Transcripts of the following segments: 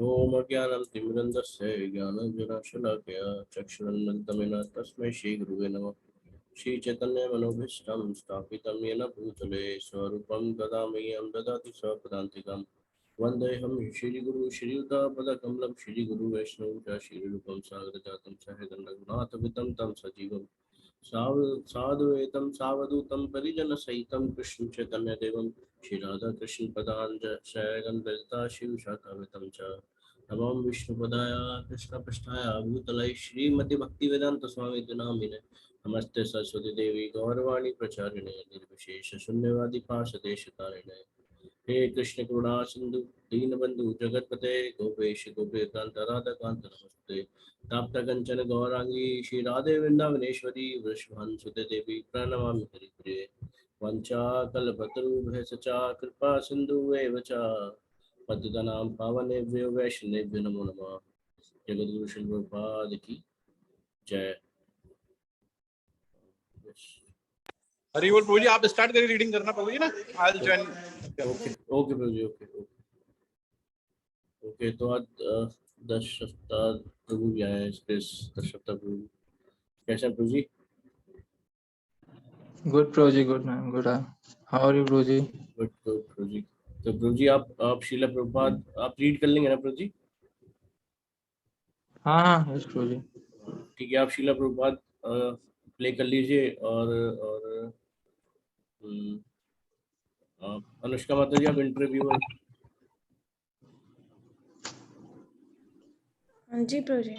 Om Agyanam Timrandasya Jnananjanashalakaya Chakshurannantamena Tasmai Shri Guruve Namah Shri Chaitanya Manobhishtam Sthapitam Yena Bhutale Swarupam Tadamayam Dadati Swapadantikam Vandeham Shri Guru Shri Yuta Padakamalam Shri Guru Vaishnava Shri Rupam Sagrajatam Sahagandagnathvitam Tam Sajivam Sadhuetam Savadutam Parijana Saitam Krishna Chaitanya Devam Shri Radha Krishna Padanja Shayagandalita Shiv Shatavitam Cha Namam Vishnu Padaya Krishna Pasthaya Bhutalai Srimati Bhaktivedanta Swami Namine Namaste Saraswati Devi Gauravani Pracharine Nirvishesha Sunyavadi Pasadeshatarine He Krishna Karuna Sindhu Deenabandhu Jagatpate Gopesh Gopekanta Radha Kanta Namaste Tapta Kanchana Gaurangi Shri Radhe Vrindavaneshwari Vrishvan Sute Devi Pranamami Haripriye Vancha Kalpataru Bhesacha Kripa Sindhu Evacha Patitanam Pavanebhyo Vaishnavyo Namo Namah Jagadguru Srila Prabhupada ki Jai. हरी बोल प्रभु जी, आप start करिए reading करना प्रभु जी ना, I will join. Okay Prabhu ji, okay तो आज 10 सप्ताह प्रभु जी आए space 10 सप्ताह प्रभु कैसे हैं Prabhu ji? Good, Proji. Good, man. Good. How are you, Proji? Good Prabhu ji. तो प्रभु जी आप श्रीला प्रभुपाद आप रीड कर लेंगे ना प्रभु जी? हाँ, yes, Proji. ठीक है, आप श्रीला प्रभुपाद प्ले कर लीजिए और अनुष्का माता जी आप इंटरव्यूअर. जी Prabhu ji.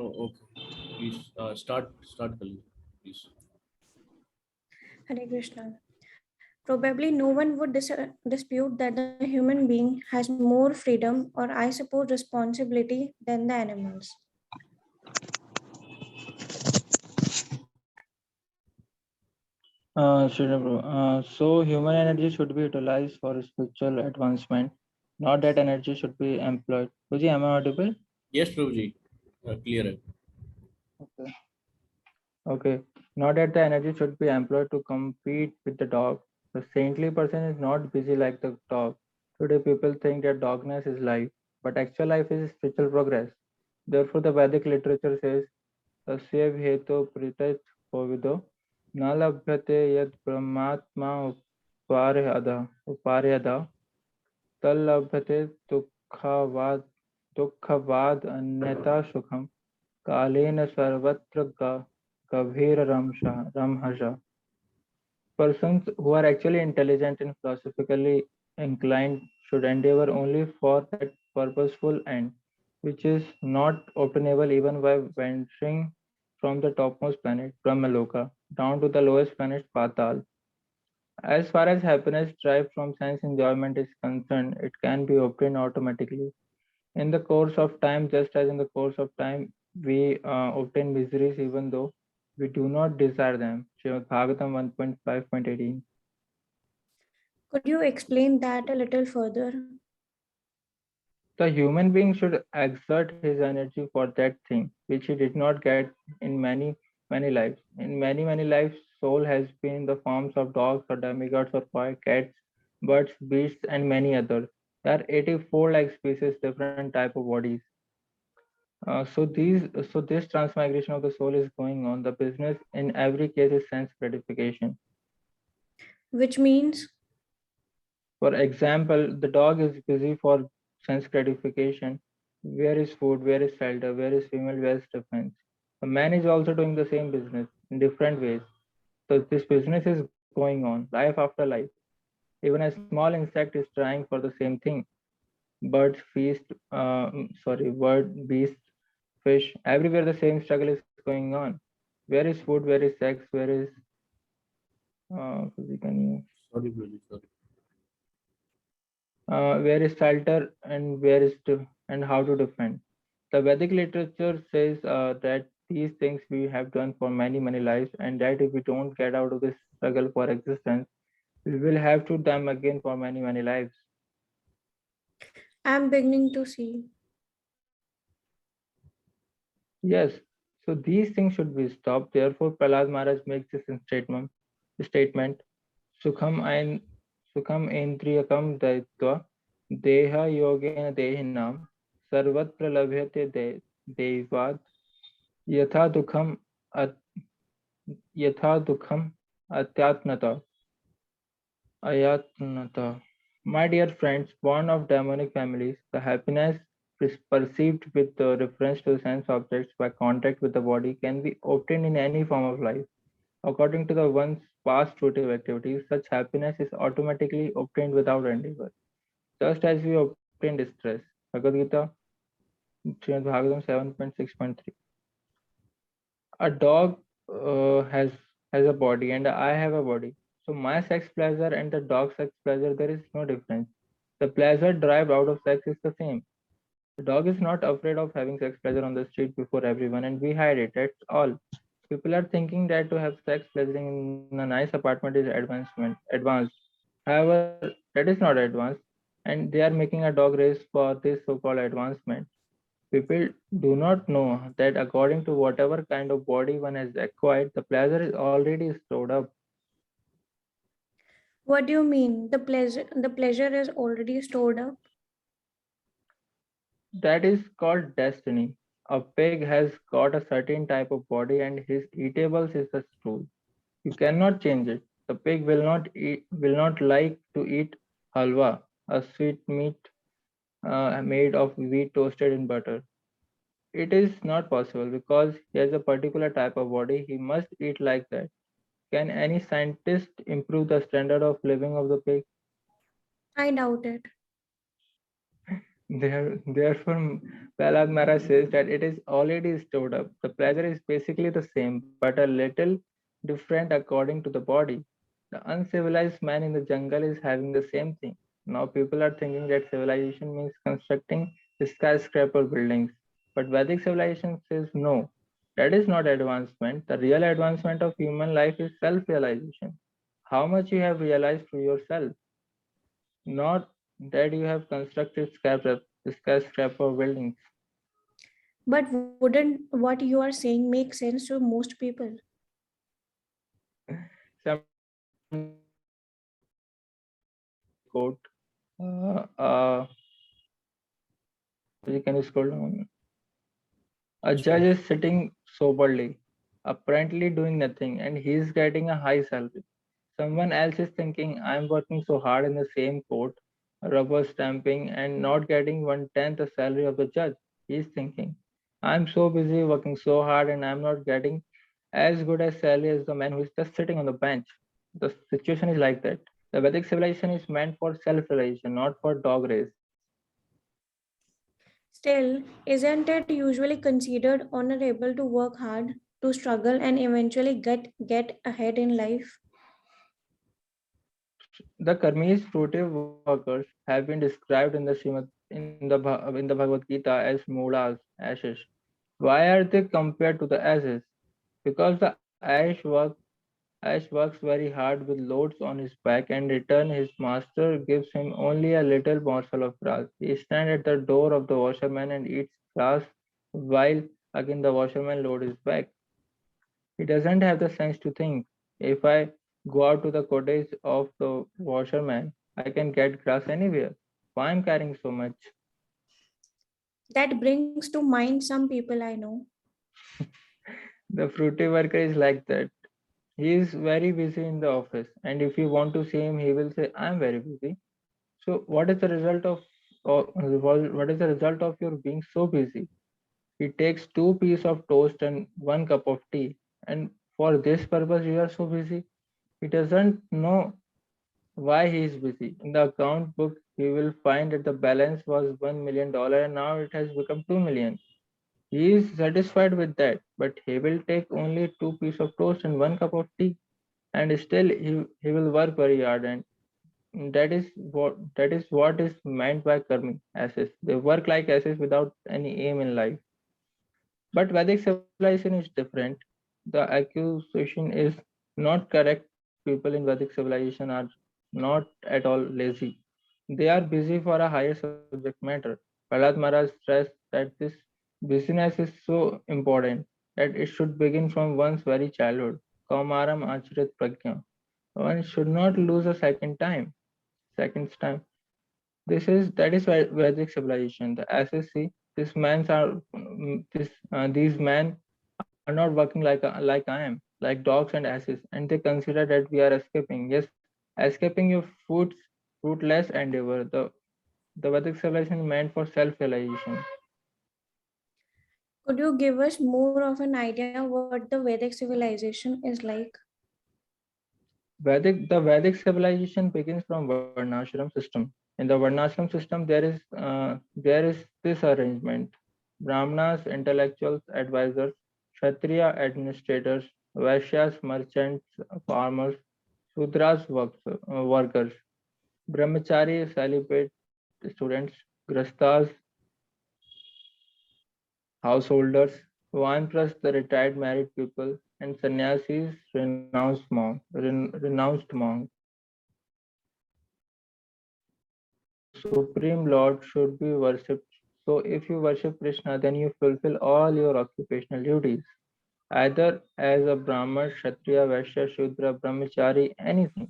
Okay please start कर लीजिए please. Hare Krishna. Probably no one would dispute that the human being has more freedom, or I suppose responsibility, than the animals. So human energy should be utilized for spiritual advancement, not that energy should be employed. Proji, am I audible? Yes, Prabhuji. Clear है. Okay. Not that the energy should be employed to compete with the dog. The saintly person is not busy like the dog. Today people think that dogness is life, but actual life is spiritual progress. Therefore the Vedic literature says, Tasya bheto pritat povido na labhyate yad brahmatma uparyada tal labhyate dukkavad anyata sukham kalena sarvatra ramhasha. Persons who are actually intelligent and philosophically inclined should endeavor only for that purposeful end, which is not obtainable even by venturing from the topmost planet, Brahmaloka, down to the lowest planet, Patal. As far as happiness derived from sense enjoyment is concerned, it can be obtained automatically. In the course of time, just as in the course of time, we obtain miseries even though we do not desire them. Srimad Bhagavatam 1.5.18. Could you explain that a little further? The human being should exert his energy for that thing which he did not get in many lives. In many lives, soul has been in the forms of dogs or demigods or cats, birds, beasts, and many others. There are 84 like species, different type of bodies. So this transmigration of the soul is going on. The business in every case is sense gratification. Which means? For example, the dog is busy for sense gratification. Where is food? Where is shelter? Where is female? Where is defense? The man is also doing the same business in different ways. So this business is going on, life after life. Even a small insect is trying for the same thing. Birds, bird, beast, fish, everywhere the same struggle is going on. Where is food? Where is sex? Where is where is shelter and and how to defend? The Vedic literature says that these things we have done for many lives, and that if we don't get out of this struggle for existence, we will have to them again for many lives. I'm beginning to see. Yes, so these things should be stopped. Therefore, Prahlad Maharaj makes this statement: Sukham Indriyakam Daitva Deha Yogena Dehinam सर्वत्र लभ्यते दैवात् यथा दुःखम अत्यात्मता ayatnata. My dear friends, born of demonic families, the happiness perceived with reference to sense objects by contact with the body can be obtained in any form of life. According to the one's past fruitive activities, such happiness is automatically obtained without endeavor, just as we obtain distress. Bhagavad Gita, Srimad Bhagavatam 7.6.3. A dog has a body and I have a body. So my sex pleasure and the dog's sex pleasure, there is no difference. The pleasure derived out of sex is the same. The dog is not afraid of having sex pleasure on the street before everyone and we hide it. That's all. People are thinking that to have sex pleasuring in a nice apartment is advanced. However, that is not advanced, and they are making a dog race for this so-called advancement. People do not know that according to whatever kind of body one has acquired, the pleasure is already stored up. What do you mean? The pleasure is already stored up? That is called destiny. A pig has got a certain type of body and his eatables is the stool. You cannot change it. The pig will not like to eat halwa, a sweet meat made of wheat toasted in butter. It is not possible because he has a particular type of body. He must eat like that. Can any scientist improve the standard of living of the pig? I doubt it. Therefore, Prahlad Maharaj says that it is already stored up. The pleasure is basically the same, but a little different according to the body. The uncivilized man in the jungle is having the same thing. Now people are thinking that civilization means constructing skyscraper buildings. But Vedic civilization says no. That is not advancement. The real advancement of human life is self-realization. How much you have realized to yourself, not that you have constructed skyscraper buildings. But wouldn't what you are saying make sense to most people? Quote, uh, uh, can you scroll down? A judge Sure. is sitting soberly, apparently doing nothing, and he is getting a high salary. Someone else is thinking, I'm working so hard in the same court, rubber stamping, and not getting 1/10 the salary of the judge. He is thinking, I'm so busy working so hard and I'm not getting as good a salary as the man who is just sitting on the bench. The situation is like that. The Vedic civilization is meant for self-realization, not for dog race. Still, isn't it usually considered honorable to work hard, to struggle, and eventually get ahead in life? The karmis, fruitive workers, have been described in the in the Bhagavad Gita as mulas, ashes. Why are they compared to the ashes? Because the ash works very hard with loads on his back, and in return his master gives him only a little morsel of grass. He stands at the door of the washerman and eats grass while again the washerman loads his back. He doesn't have the sense to think. If I go out to the cottage of the washerman, I can get grass anywhere. Why I'm carrying so much? That brings to mind some people I know. The fruity worker is like that. He is very busy in the office, and if you want to see him, he will say, "I'm very busy." So, what is the result of what is the result of your being so busy? He takes two pieces of toast and one cup of tea, and for this purpose, you are so busy. He doesn't know why he is busy. In the account book, he will find that the balance was $1 million and now it has become 2 million. He is satisfied with that, but he will take only two pieces of toast and one cup of tea, and still he will work very hard. And that is what is meant by karmi asses. They work like asses without any aim in life. But Vedic civilization is different. The accusation is not correct. People in Vedic civilization are not at all lazy. They are busy for a higher subject matter. Prahlad Maharaj stressed that this busyness is so important that it should begin from one's very childhood. Kaumaram acharit pragya. One should not lose a second's time. That is why Vedic civilization. The SSC. these men are not working like I am, like dogs and asses, and they consider that we are escaping. Yes, escaping your fruitless endeavor. The Vedic civilization meant for self-realization. Could you give us more of an idea what the Vedic civilization is like? The Vedic civilization begins from Varnashram system. In the Varnashram system, there is this arrangement: Brahmanas, intellectuals, advisors; Kshatriya, administrators; Vaishyas, merchants, farmers; Shudras, workers; Brahmachari, celibate students; Grastas, householders; Vanaprasthas, the retired married people; and Sannyasis, renounced monk. The Supreme Lord should be worshipped. So if you worship Krishna, then you fulfill all your occupational duties, either as a Brahman, Kshatriya, Vaishya, Shudra, Brahmachari, anything.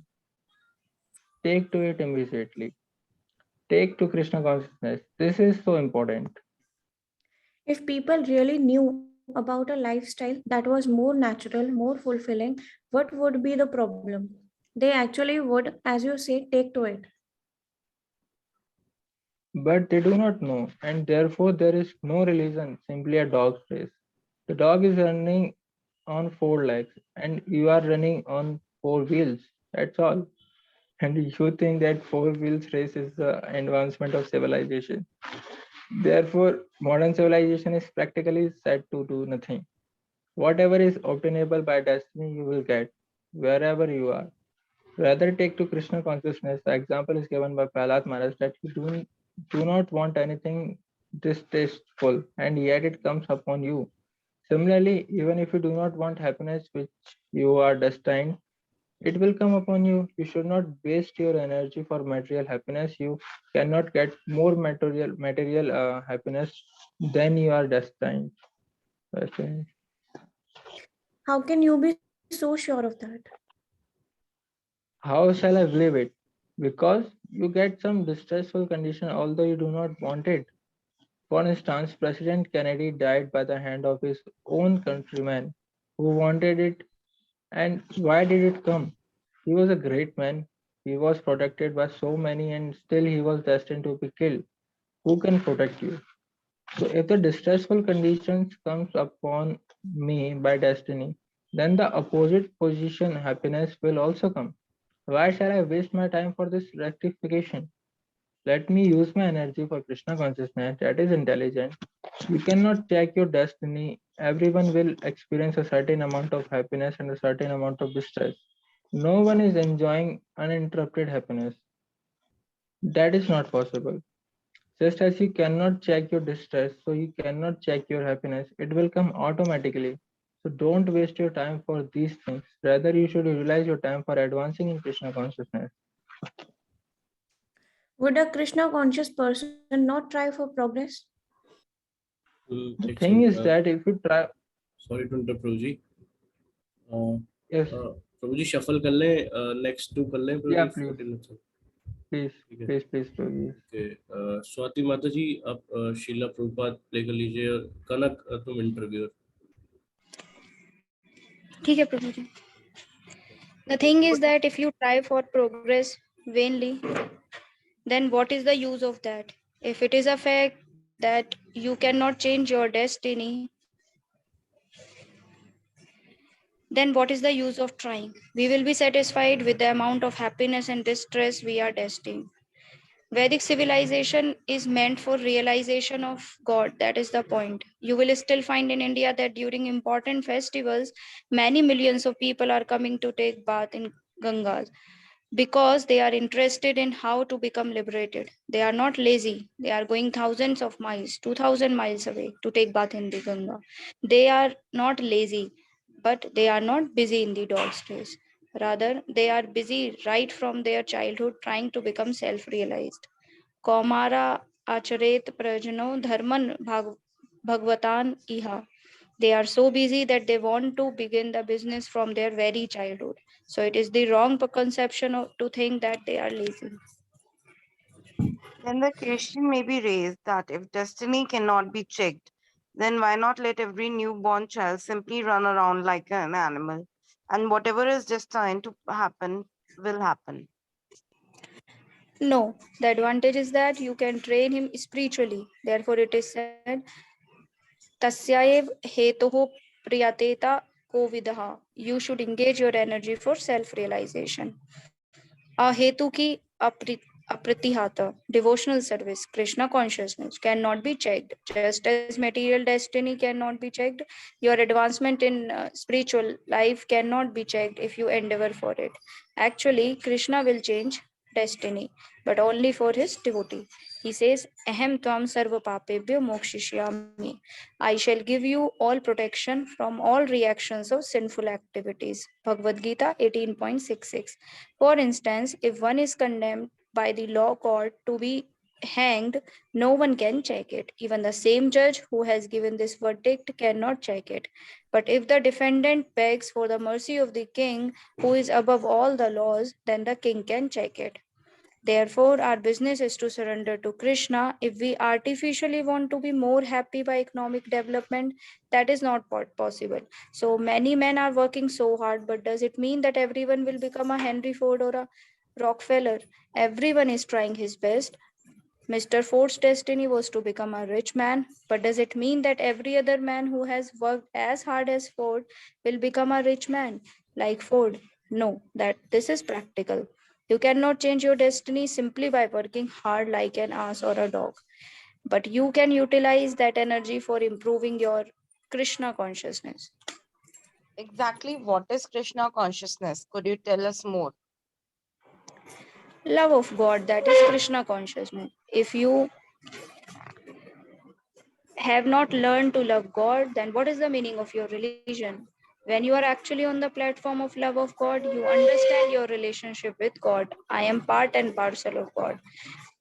Take to it immediately. Take to Krishna consciousness. This is so important. If people really knew about a lifestyle that was more natural, more fulfilling, what would be the problem? They actually would, as you say, take to it. But they do not know, and therefore there is no religion, simply a dog's race. The dog is running on four legs, and you are running on four wheels. That's all. And you think that four wheels race is the advancement of civilization. Therefore, modern civilization is practically set to do nothing. Whatever is obtainable by destiny, you will get wherever you are. Rather take to Krishna consciousness. The example is given by Prahlad Maharaj that you do not want anything distasteful, and yet it comes upon you. Similarly, even if you do not want happiness which you are destined, it will come upon you. You should not waste your energy for material happiness. You cannot get more material happiness than you are destined. destined. How can you be so sure of that? How shall I believe it? Because you get some distressful condition although you do not want it. For instance, President Kennedy died by the hand of his own countrymen who wanted it. And why did it come? He was a great man. He was protected by so many, and still he was destined to be killed. Who can protect you? So if the distressful conditions comes upon me by destiny, then the opposite position happiness will also come. Why shall I waste my time for this rectification? Let me use my energy for Krishna consciousness that is intelligent. You cannot check your destiny. Everyone will experience a certain amount of happiness and a certain amount of distress. No one is enjoying uninterrupted happiness. That is not possible. Just as you cannot check your distress, so you cannot check your happiness. It will come automatically. So don't waste your time for these things. Rather, you should utilize your time for advancing in Krishna consciousness. Would a Krishna conscious person not try for progress? The एक thing second, is that if you try, sorry to interrupt Prabhu ji. yes, Prabhu ji shuffle कर लें, next two कर लें प्रभु yeah, ji, please, 14 minutes. please, ठीक है. please, please. Okay, Swati Mata जी आप Sheila Prabhupada play कर लीजिए और कनक तुम इंटरव्यूअर. ठीक है प्रभु जी. The thing is that if you try for progress vainly, then what is the use of that? If it is a fact that you cannot change your destiny, then what is the use of trying? We will be satisfied with the amount of happiness and distress we are destined. Vedic civilization is meant for realization of God. That is the point. You will still find in India that during important festivals, many millions of people are coming to take bath in Gangas because they are interested in how to become liberated. They are not lazy. They are going thousands of miles, 2000 miles away to take bath in the Ganga. They are not lazy, but they are not busy in the dog's race. Rather, they are busy right from their childhood trying to become self realized. Kaumara acharet prajano dharman bhagvatan iha. They are so busy that they want to begin the business from their very childhood. So it is the wrong conception to think that they are lazy. Then the question may be raised that if destiny cannot be checked, then why not let every newborn child simply run around like an animal, and whatever is destined to happen will happen? No, the advantage is that you can train him spiritually. Therefore, it is said, Tasyaev hetuho priyateta kovidaha. You should engage your energy for self-realization. Ahetu ki apratihata, devotional service, Krishna consciousness cannot be checked. Just as material destiny cannot be checked, your advancement in spiritual life cannot be checked if you endeavor for it. Actually, Krishna will change destiny, but only for his devotee. He says, Ahem tvam sarva papebhyo mokshishyami. I shall give you all protection from all reactions of sinful activities. Bhagavad Gita 18.66. For instance, if one is condemned by the law court to be hanged, no one can check it. Even the same judge who has given this verdict cannot check it. But if the defendant begs for the mercy of the king, who is above all the laws, then the king can check it. Therefore, our business is to surrender to Krishna. If we artificially want to be more happy by economic development, that is not possible. So many men are working so hard, but does it mean that everyone will become a Henry Ford or a Rockefeller? Everyone is trying his best. Mr. Ford's destiny was to become a rich man, but does it mean that every other man who has worked as hard as Ford will become a rich man like Ford? No, that this is practical. You cannot change your destiny simply by working hard like an ass or a dog, but you can utilize that energy for improving your Krishna consciousness. Exactly what is Krishna consciousness? Could you tell us more? Love of God, that is Krishna consciousness. If you have not learned to love God, then what is the meaning of your religion? When you are actually on the platform of love of God, you understand your relationship with God. I am part and parcel of God.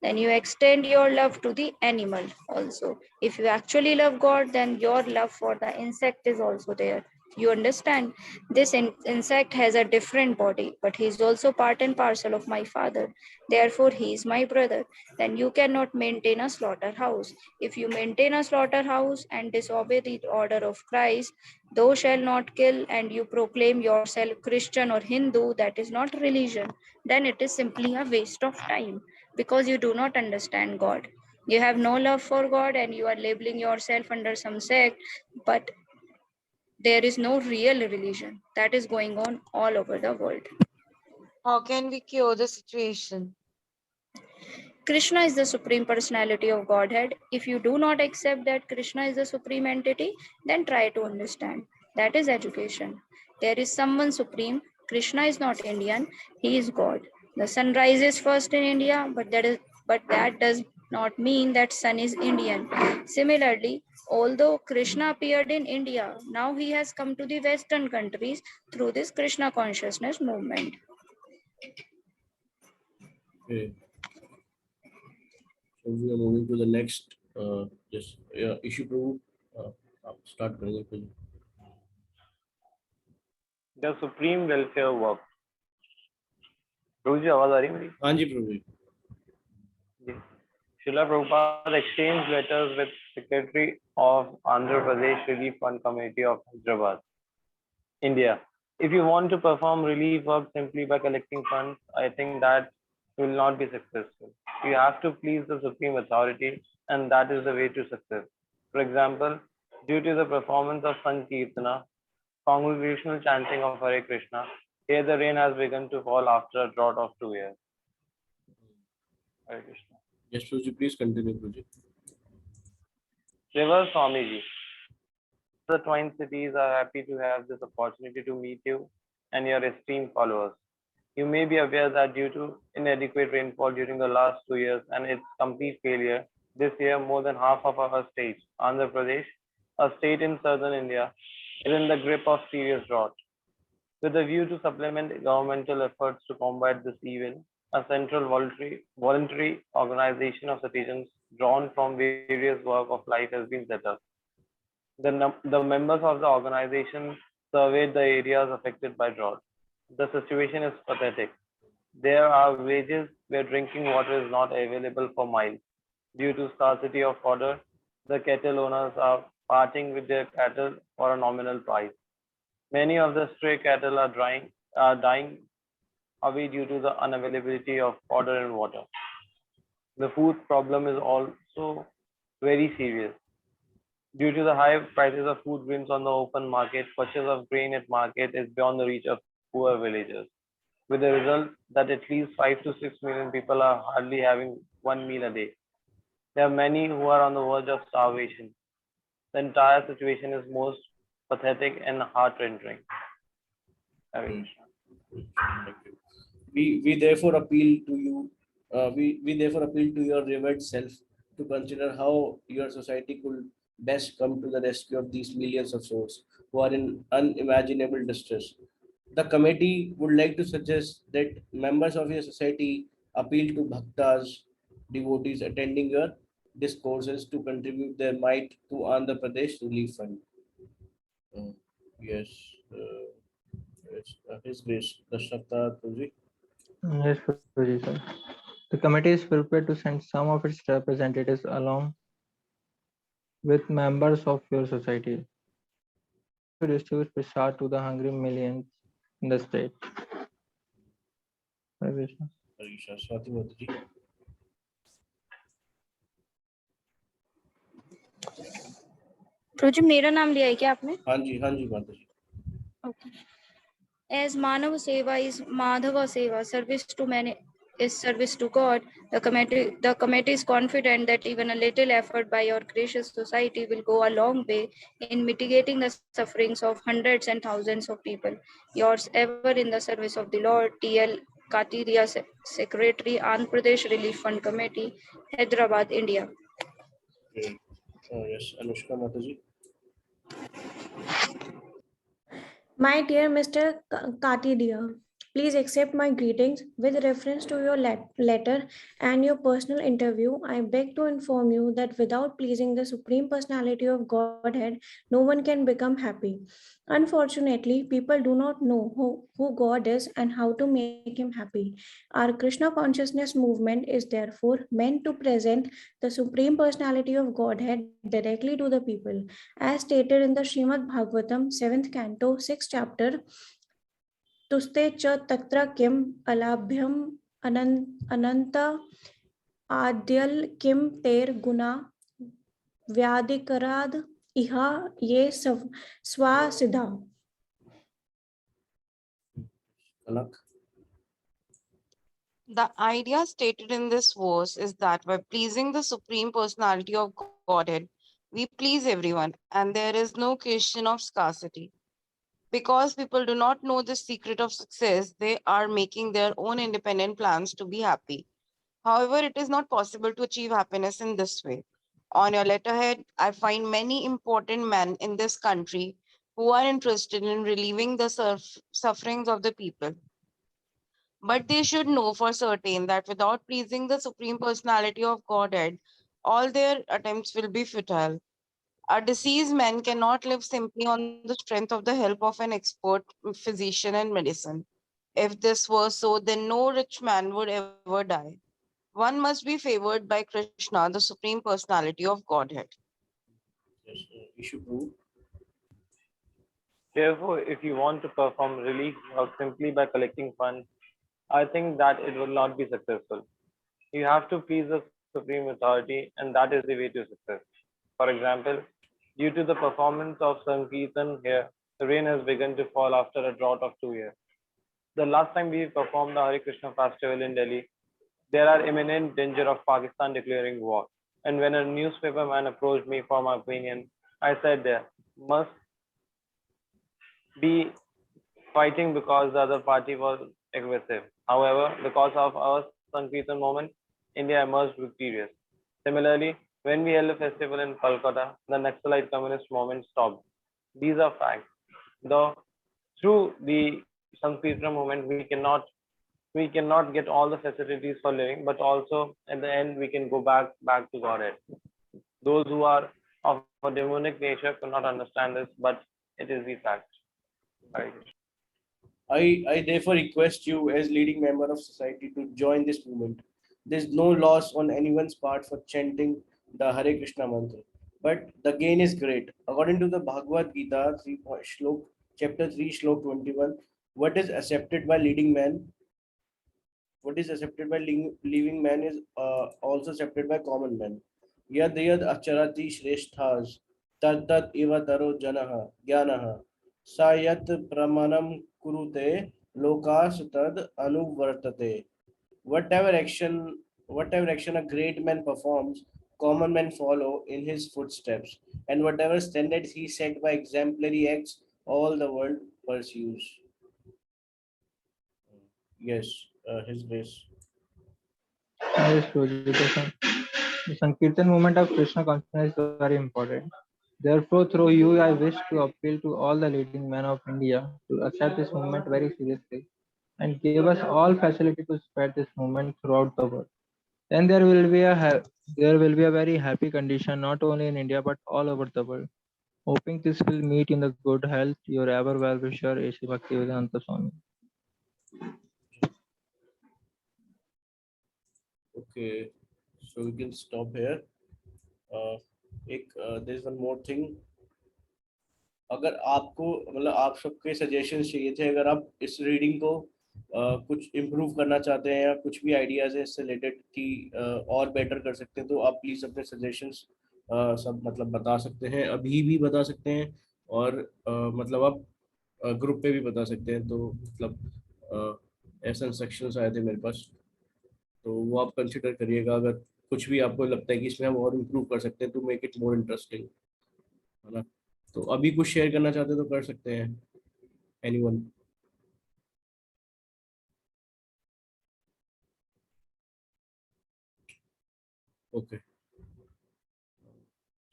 Then you extend your love to the animal also. If you actually love God, then your love for the insect is also there. You understand? This insect has a different body, but he is also part and parcel of my father. Therefore, he is my brother. Then you cannot maintain a slaughterhouse. If you maintain a slaughterhouse and disobey the order of Christ, thou shalt not kill, and you proclaim yourself Christian or Hindu, that is not religion. Then it is simply a waste of time because you do not understand God. You have no love for God and you are labeling yourself under some sect, but there is no real religion that is going on all over the world. How can we cure the situation? Krishna is the supreme personality of Godhead. If you do not accept that Krishna is the supreme entity, then try to understand. That is education. There is someone supreme. Krishna is not Indian, he is God. The sun rises first in India, but that does not mean that sun is Indian. Similarly, although Krishna appeared in India, now he has come to the Western countries through this Krishna consciousness movement. Okay. So we are moving to the next. Issue Prabhu. Start करेंगे फिर. The supreme welfare work. प्रभु जी आवाज आ रही है मेरी? हाँ जी प्रभु. Srila Prabhupada exchanged letters with Secretary of Andhra Pradesh Relief Fund Committee of Hyderabad, India. If you want to perform relief work simply by collecting funds, I think that will not be successful. You have to please the supreme authority, and that is the way to success. For example, due to the performance of Sankirtana, congregational chanting of Hare Krishna, here the rain has begun to fall after a drought of 2 years. Hare Krishna. Yes, Prabhuji, please continue, Prabhuji. Shiva Swamiji, the Twin Cities are happy to have this opportunity to meet you and your esteemed followers. You may be aware that due to inadequate rainfall during the last 2 years and its complete failure, this year more than half of our state, Andhra Pradesh, a state in southern India, is in the grip of serious drought. With a view to supplement governmental efforts to combat this evil, a central voluntary organization of citizens drawn from various walks of life has been set up. The members of the organization surveyed the areas affected by drought. The situation is pathetic. There are villages where drinking water is not available for miles. Due to scarcity of water, the cattle owners are parting with their cattle for a nominal price. Many of the stray cattle are dying away due to the unavailability of fodder and water. The food problem is also very serious. Due to the high prices of food grains on the open market, purchase of grain at market is beyond the reach of poor villagers, with the result that at least 5 to 6 million people are hardly having one meal a day. There are many who are on the verge of starvation. The entire situation is most pathetic and heart-rending. Thank you. We therefore appeal to you. We therefore appeal to your revered self to consider how your society could best come to the rescue of these millions of souls who are in unimaginable distress. The committee would like to suggest that members of your society appeal to bhaktas, devotees attending your discourses to contribute their mite to Andhra Pradesh Relief Fund. Uh, yes, yes, His Grace Dasharatha Tuji. Yes, Prabhuji, sir. The committee is prepared to send some of its representatives along with members of your society to distribute prasad to the hungry millions in the state. Hare Krishna. Arisha Swati Mataji. प्रभु जी मेरा नाम लिया है क्या आपने? हाँ जी माताजी. Okay. As Manav Seva is Madhava Seva, service to many is service to God. The committee is confident that even a little effort by your gracious society will go a long way in mitigating the sufferings of hundreds and thousands of people. Yours ever in the service of the Lord, T.L. Katiria, Secretary, Andhra Pradesh Relief Fund Committee, Hyderabad, India. Okay. Yes, Anushka Mataji. My dear Mr. Katidia, please accept my greetings. With reference to your letter and your personal interview, I beg to inform you that without pleasing the Supreme Personality of Godhead, no one can become happy. Unfortunately, people do not know who God is and how to make him happy. Our Krishna consciousness movement is therefore meant to present the Supreme Personality of Godhead directly to the people. As stated in the Srimad Bhagavatam, 7th canto, 6th chapter, तुस्ते च तत्र किम अलाभ्यम अनंत आद्यल किम तेर गुना व्याधिकराद इहा ये स्वासिधा. The idea stated in this verse is that by pleasing the Supreme Personality of Godhead, we please everyone, and there is no question of scarcity. Because people do not know the secret of success, they are making their own independent plans to be happy. However, it is not possible to achieve happiness in this way. On your letterhead, I find many important men in this country who are interested in relieving the sufferings of the people. But they should know for certain that without pleasing the Supreme Personality of Godhead, all their attempts will be futile. A diseased man cannot live simply on the strength of the help of an expert physician in medicine. If this were so, then no rich man would ever die. One must be favored by Krishna, the Supreme Personality of Godhead. Yes, issue proof. Therefore, if you want to perform relief work simply by collecting funds, I think that it will not be successful. You have to please the Supreme Authority, and that is the way to success. For example, due to the performance of Sankirtan here, the rain has begun to fall after a drought of 2 years. The last time we performed the Hare Krishna festival in Delhi, there are imminent danger of Pakistan declaring war. And when a newspaper man approached me for my opinion, I said there must be fighting because the other party was aggressive. However, because of our Sankirtan moment, India emerged victorious. Similarly, when we held a festival in Calcutta, the Naxalite communist movement stopped. These are facts. Though through the Sankirtan movement, we cannot get all the facilities for living, but also at the end we can go back to Godhead. Those who are of a demonic nature cannot understand this, but it is the fact. Right. I therefore request you as leading member of society to join this movement. There is no loss on anyone's part for chanting the Hare Krishna mantra, but the gain is great. According to the Bhagavad Gita, 3 shlok, chapter 3, shlok 21, what is accepted by leading man, what is accepted by living man is also accepted by common man. Yad yad acharati shreshthas tad tad eva taro janaha jnanaha sayat pramanam kurute lokas tad anuvartate. Whatever action, whatever action a great man performs, common men follow in his footsteps, and whatever standards he set by exemplary acts, all the world pursues. Yes, His Grace. Yes, Prabhuji. The Sankirtan movement of Krishna consciousness is very important. Therefore, through you, I wish to appeal to all the leading men of India to accept this movement very seriously and give us all facility to spread this movement throughout the world. Then there will be a very happy condition not only in India but all over the world. Hoping this will meet in the good health, your ever well wisher, A.C. Bhaktivedanta Swami. Okay, so we can stop here. There is one more thing. अगर आपको मतलब आप सबके suggestions चाहिए थे, अगर आप इस रीडिंग को कुछ इम्प्रूव करना चाहते हैं या कुछ भी आइडियाज है इससे रिलेटेड कि और बेटर कर सकते हैं, तो आप प्लीज अपने सजेशंस सब मतलब बता सकते हैं, अभी भी बता सकते हैं, और मतलब आप ग्रुप पे भी बता सकते हैं। तो मतलब ऐसे इंस्ट्रक्शंस आए थे मेरे पास, तो वो आप कंसिडर करिएगा। अगर कुछ भी आपको लगता है कि इसमें हम और इम्प्रूव कर सकते हैं to make it more interesting, है ना। तो अभी कुछ शेयर करना चाहते हैं तो कर सकते हैं, anyone. Okay,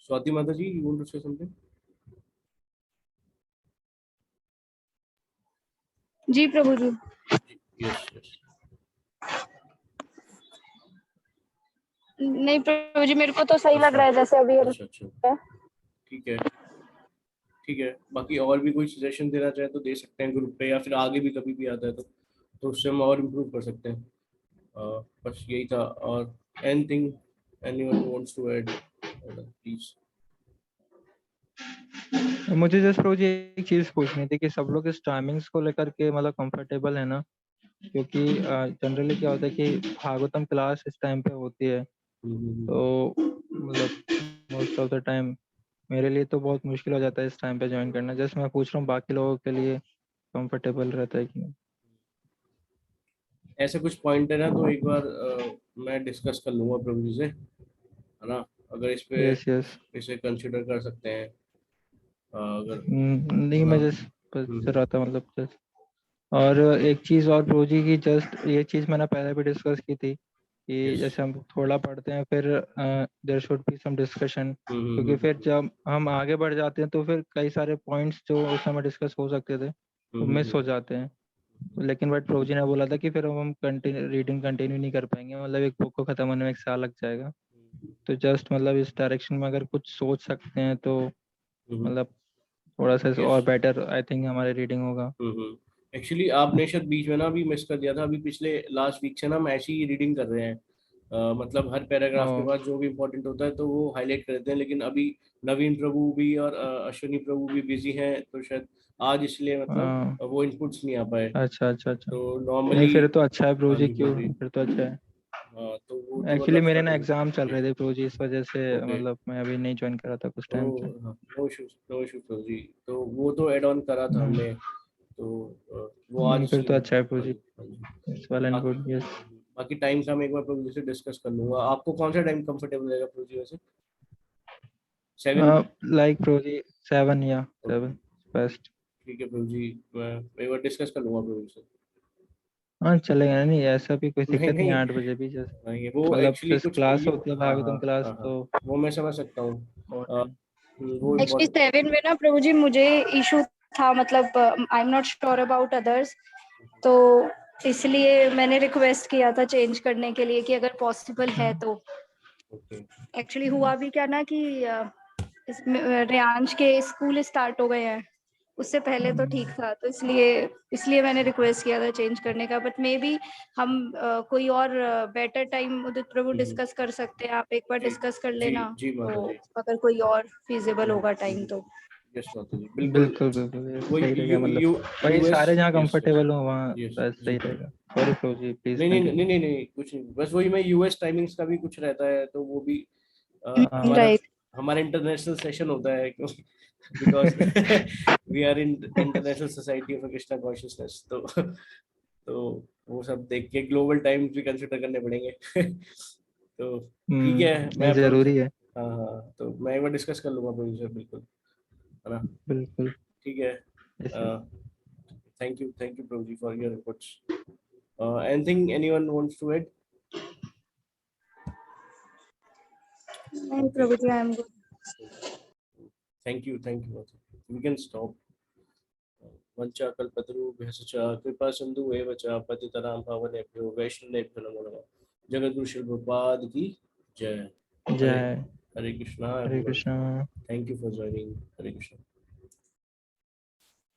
Swati Mata ji, you want to say something? जी प्रभु जी। Yes yes. नहीं प्रभु जी, मेरे को तो सही लग रहा है जैसे अभी। अच्छा अच्छा, ठीक है ठीक है। बाकी और भी कोई सजेशन देना चाहे तो दे सकते हैं ग्रुप पे, या फिर आगे भी कभी भी आता है तो उससे हम और इम्प्रूव कर सकते हैं। बस यही था। और anything anyone wants to add please? मुझे जस्ट प्रभु जी एक चीज पूछनी थी कि सब लोग इस टाइमिंग्स को लेकर के मतलब कंफर्टेबल है ना, क्योंकि जनरली क्या होता है कि भागवतम क्लास इस टाइम पे होती है, तो मतलब मोस्ट ऑफ द टाइम मेरे लिए तो बहुत मुश्किल हो जाता है इस टाइम पे ज्वाइन करना। जस्ट मैं पूछ रहा हूँ बाकी लोगों के लिए कंफर्टेबल रहता है कि नहीं। ऐसे कुछ पॉइंट है ना, तो एक बार मैं डिस्कस कर लूंगा प्रभु जी से, है ना। अगर इस पे यस यस। इसे कंसिडर कर सकते हैं अगर, नहीं, है ना। मैं जस्ट पूछ रहा था मतलब जस्ट। और एक चीज और प्रभु जी की, जस्ट ये चीज मैंने पहले भी डिस्कस की थी कि जैसे हम थोड़ा पढ़ते हैं फिर there should be some discussion, क्योंकि फिर जब हम आगे बढ़ जाते हैं तो फिर कई सारे पॉइंट्स जो उस समय डिस्कस हो सकते थे वो मिस हो जाते हैं। लेकिन बट प्रभु जी ने बोला था कि फिर हम रीडिंग कंटिन्यू नहीं कर पाएंगे, मतलब एक बुक को खत्म होने में 1 साल लग जाएगा। तो जस्ट मतलब इस डायरेक्शन में अगर कुछ सोच सकते हैं तो मतलब थोड़ा सा और बेटर आई थिंक हमारी रीडिंग होगा। एक्चुअली आपने शायद बीच में ना अभी मिस कर दिया था। अभी पिछले लास्ट वीक से ना हम ऐसी ही रीडिंग कर रहे हैं, मतलब हर पैराग्राफ के बाद जो भी इम्पोर्टेंट होता है तो वो हाईलाइट कर देते हैं। लेकिन अभी नवीन प्रभु भी और अश्विनी प्रभु भी बिजी हैं, तो शायद आज इसलिए मतलब वो इनपुट्स नहीं आ पाए। अच्छा अच्छा अच्छा, तो नहीं नॉर्मली फिर तो अच्छा है प्रभु हाँ जी, जी क्यों हाँ जी, फिर तो अच्छा है। हाँ तो वो तो एक्चुअली मतलब मेरे ना स्टार्टिंग। एग्जाम चल रहे थे प्रभु जी, इस वजह से ओके, मतलब मैं अभी नहीं ज्वाइन करा था कुछ टाइम से। नो इश्यूज नो इश्यूज प्रभु जी। तो वो तो ऐड ऑन करा था हमने, तो वो आज नहीं फिर तो इसलिए। अच्छा है प्रभु हाँ जी, जी हाँ जी। इट्स वेल एंड बाकी गुड। यस, बाकी टाइम का मैं एक बार प्रभु जी से डिस्कस कर लूंगा। आपको कौन सा टाइम कंफर्टेबल रहेगा प्रभु जी वैसे? 7? लाइक प्रभु जी 7 या 7 बेस्ट। ठीक है प्रभु जी, मैं एक बार डिस्कस कर लूंगा प्रभु जी से। हाँ चलेगा, नहीं ऐसा भी कोई नहीं दिक्कत नहीं नहीं है, 8 बजे भी जस्ट नहीं, वो मतलब एक्चुअली जस्ट कुछ क्लास ये, होती है हाँ भागवतम हाँ क्लास हाँ हाँ, तो वो मैं समझ सकता हूँ। बहुत वो एक्चुअली इम्पोर्टेंट। 7 में ना प्रभु जी मुझे इशू था, मतलब I am not sure about others, तो इसलिए मैंने रिक्वेस्ट किया था चेंज करने के लिए कि अगर पॉसिबल है तो। एक्चुअली हुआ भी क्या ना कि रेयांश के स्कूल स्टार्ट हो गए हैं, उससे पहले तो ठीक था, तो इसलिए मैंने रिक्वेस्ट किया था चेंज करने का। बट मे बी हम कोई और बेटर टाइम उदित प्रभु डिस्कस कर सकते हैं, आप एक बार जी, डिस्कस कर जी, लेना, जी माता तो जी। अगर कोई और फीजिबल होगा टाइम तो। यस माता जी, बिल्कुल। बिल्कुल बिल्कुल ये वही सही रहेगा, मतलब वही यूएस, सारे जहाँ यस कंफर्टेबल हो वहाँ यस बस जी। सही रहेगा। सॉरी प्रभु जी, प्लीज नहीं नहीं नहीं कंटिन्यू। नहीं नहीं, कुछ नहीं, बस वही मैं यूएस टाइमिंग्स का भी कुछ रहता है, तो वो भी हाँ हमारा राइट। हमारा इंटरनेशनल सेशन होता है, because we are in international society of Krishna consciousness, तो वो सब देख के ग्लोबल टाइम्स भी कंसिडर करने पड़ेंगे। तो ठीक है, नहीं जरूरी है। हाँ हाँ, तो मैं एक बार डिस्कस कर लूंगा प्रोड्यूसर, बिल्कुल, है ना। बिल्कुल ठीक है, ऐसे। Thank you Prabhu ji for your inputs. Anything anyone wants to add? नहीं Prabhu ji, I am good. Thank you we can stop. वंचा कल्पतरुभ्यश्च च कृपा सिंधु एव च पतितनां पावनेभ्यो वैष्णवेभ्यो नमो नमः। जगद्गुरु श्री प्रभुपाद की जय। हरे जय हरे कृष्णा हरे everyone, Krishna. Thank you for joining. हरे कृष्णा।